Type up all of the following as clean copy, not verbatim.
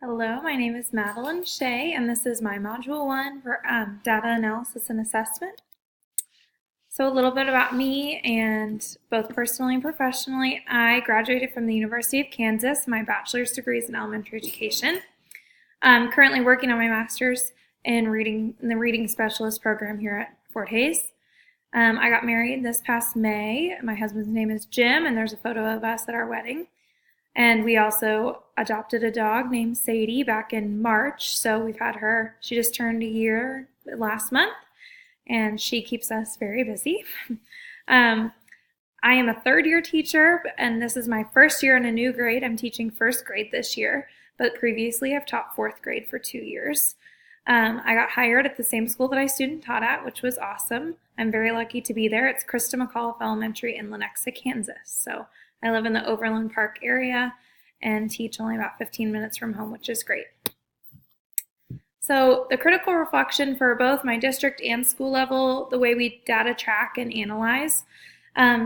Hello, my name is Madeline Shea, and this is my Module 1 for Data Analysis and Assessment. So a little bit about me, and both personally and professionally, I graduated from the University of Kansas. My bachelor's degree is in elementary education. I'm currently working on my master's in the Reading Specialist program here at Fort Hays. I got married this past May. My husband's name is Jim, and there's a photo of us at our wedding. And we also adopted a dog named Sadie back in March. So we've had her, she just turned a year last month, and she keeps us very busy. I am a third-year teacher, and this is my first year in a new grade. I'm teaching first grade this year, but previously I've taught fourth grade for 2 years. I got hired at the same school that I student taught at, which was awesome. I'm very lucky to be there. It's Krista McAuliffe Elementary in Lenexa, Kansas. So I live in the Overland Park area and teach only about 15 minutes from home, which is great. So the critical reflection for both my district and school level, the way we data track and analyze.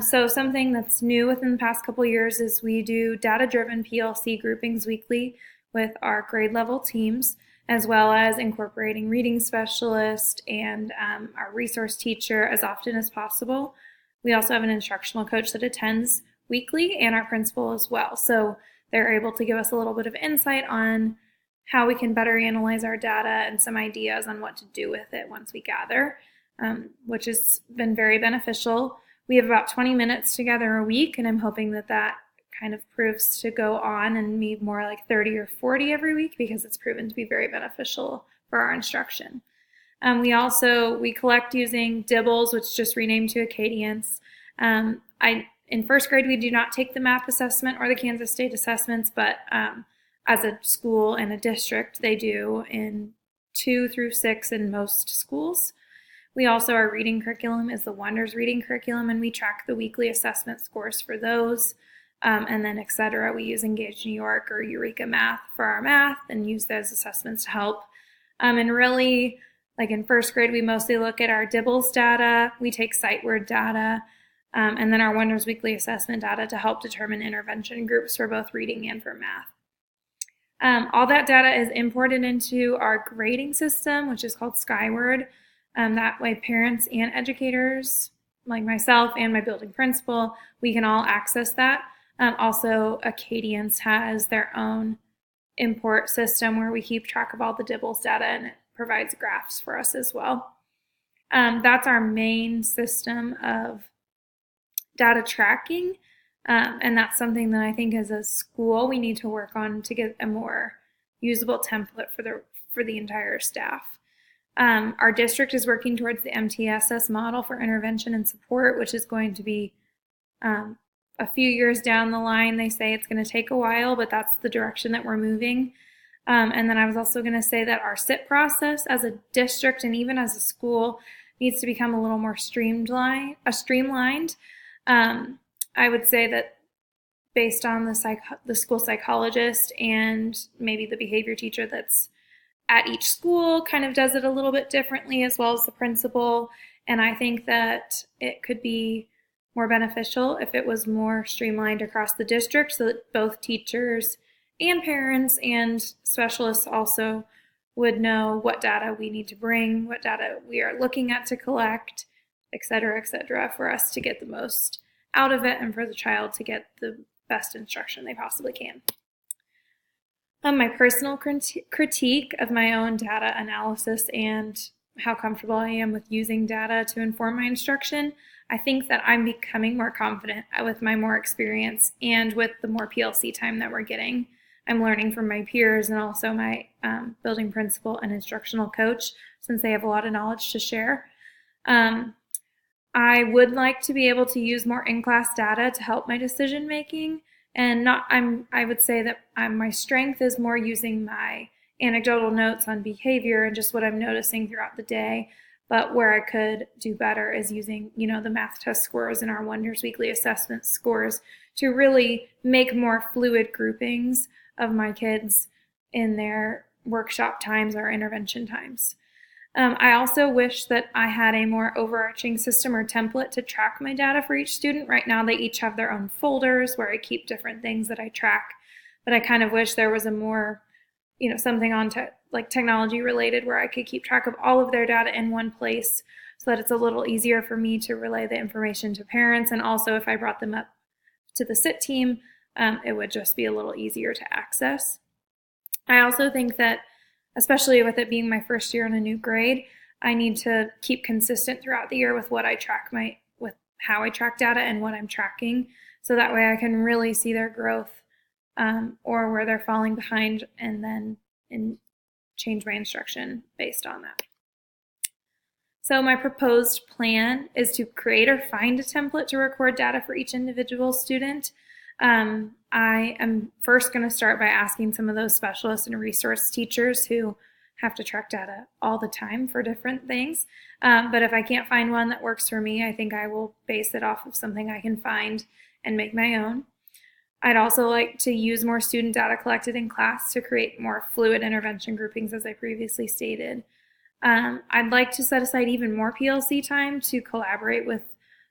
So something that's new within the past couple years is we do data-driven PLC groupings weekly with our grade level teams, as well as incorporating reading specialist and our resource teacher as often as possible. We also have an instructional coach that attends weekly and our principal as well. So they're able to give us a little bit of insight on how we can better analyze our data and some ideas on what to do with it once we gather, which has been very beneficial. We have about 20 minutes together a week, and I'm hoping that that kind of proves to go on and be more like 30 or 40 every week, because it's proven to be very beneficial for our instruction. We collect using Dibbles, which just renamed to Acadience. In first grade, we do not take the MAP assessment or the Kansas State assessments, but as a school and a district, they do in 2 through 6 in most schools. We also, our reading curriculum is the Wonders reading curriculum, and we track the weekly assessment scores for those. And then, etc. We use Engage New York or Eureka Math for our math and use those assessments to help. And really, like in first grade, we mostly look at our Dibbles data. We take sight word data. And then our Wonders Weekly Assessment data to help determine intervention groups for both reading and for math. All that data is imported into our grading system, which is called Skyward. That way parents and educators, like myself and my building principal, we can all access that. Also, Acadience has their own import system where we keep track of all the Dibbles data, and it provides graphs for us as well. That's our main system of data tracking, and that's something that I think as a school we need to work on to get a more usable template for the entire staff. Our district is working towards the MTSS model for intervention and support, which is going to be a few years down the line. They say it's going to take a while, but that's the direction that we're moving. And then I was also going to say that our SIP process as a district and even as a school needs to become a little more streamlined. I would say that based on the school psychologist and maybe the behavior teacher that's at each school kind of does it a little bit differently, as well as the principal. And I think that it could be more beneficial if it was more streamlined across the district so that both teachers and parents and specialists also would know what data we need to bring, what data we are looking at to collect, et cetera, for us to get the most out of it and for the child to get the best instruction they possibly can. My personal critique of my own data analysis and how comfortable I am with using data to inform my instruction, I think that I'm becoming more confident with my more experience and with the more PLC time that we're getting. I'm learning from my peers and also my building principal and instructional coach, since they have a lot of knowledge to share. I would like to be able to use more in-class data to help my decision making, and I would say that my strength is more using my anecdotal notes on behavior and just what I'm noticing throughout the day. But where I could do better is using, the math test scores and our Wonders Weekly Assessment scores to really make more fluid groupings of my kids in their workshop times or intervention times. I also wish that I had a more overarching system or template to track my data for each student. Right now, they each have their own folders where I keep different things that I track, but I kind of wish there was a more something on like technology related where I could keep track of all of their data in one place so that it's a little easier for me to relay the information to parents. And also if I brought them up to the SIT team, it would just be a little easier to access. I also think that, especially with it being my first year in a new grade, I need to keep consistent throughout the year with what I track with how I track data and what I'm tracking. So that way I can really see their growth or where they're falling behind, and then change my instruction based on that. So my proposed plan is to create or find a template to record data for each individual student. I am first going to start by asking some of those specialists and resource teachers who have to track data all the time for different things. But if I can't find one that works for me, I think I will base it off of something I can find and make my own. I'd also like to use more student data collected in class to create more fluid intervention groupings, as I previously stated. I'd like to set aside even more PLC time to collaborate with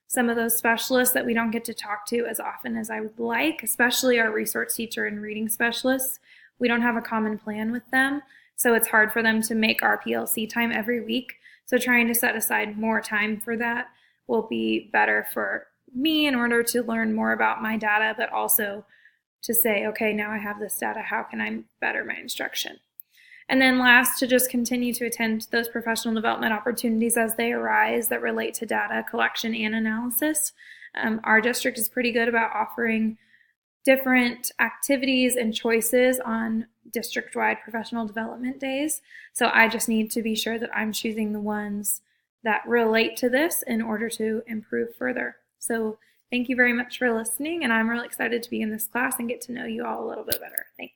some of those specialists that we don't get to talk to as often as I would like, especially our resource teacher and reading specialists. We don't have a common plan with them, so it's hard for them to make our PLC time every week. So trying to set aside more time for that will be better for me in order to learn more about my data, but also to say, okay, now I have this data, how can I better my instruction? And then last, to just continue to attend those professional development opportunities as they arise that relate to data collection and analysis. Our district is pretty good about offering different activities and choices on district-wide professional development days. So I just need to be sure that I'm choosing the ones that relate to this in order to improve further. So thank you very much for listening, and I'm really excited to be in this class and get to know you all a little bit better. Thanks.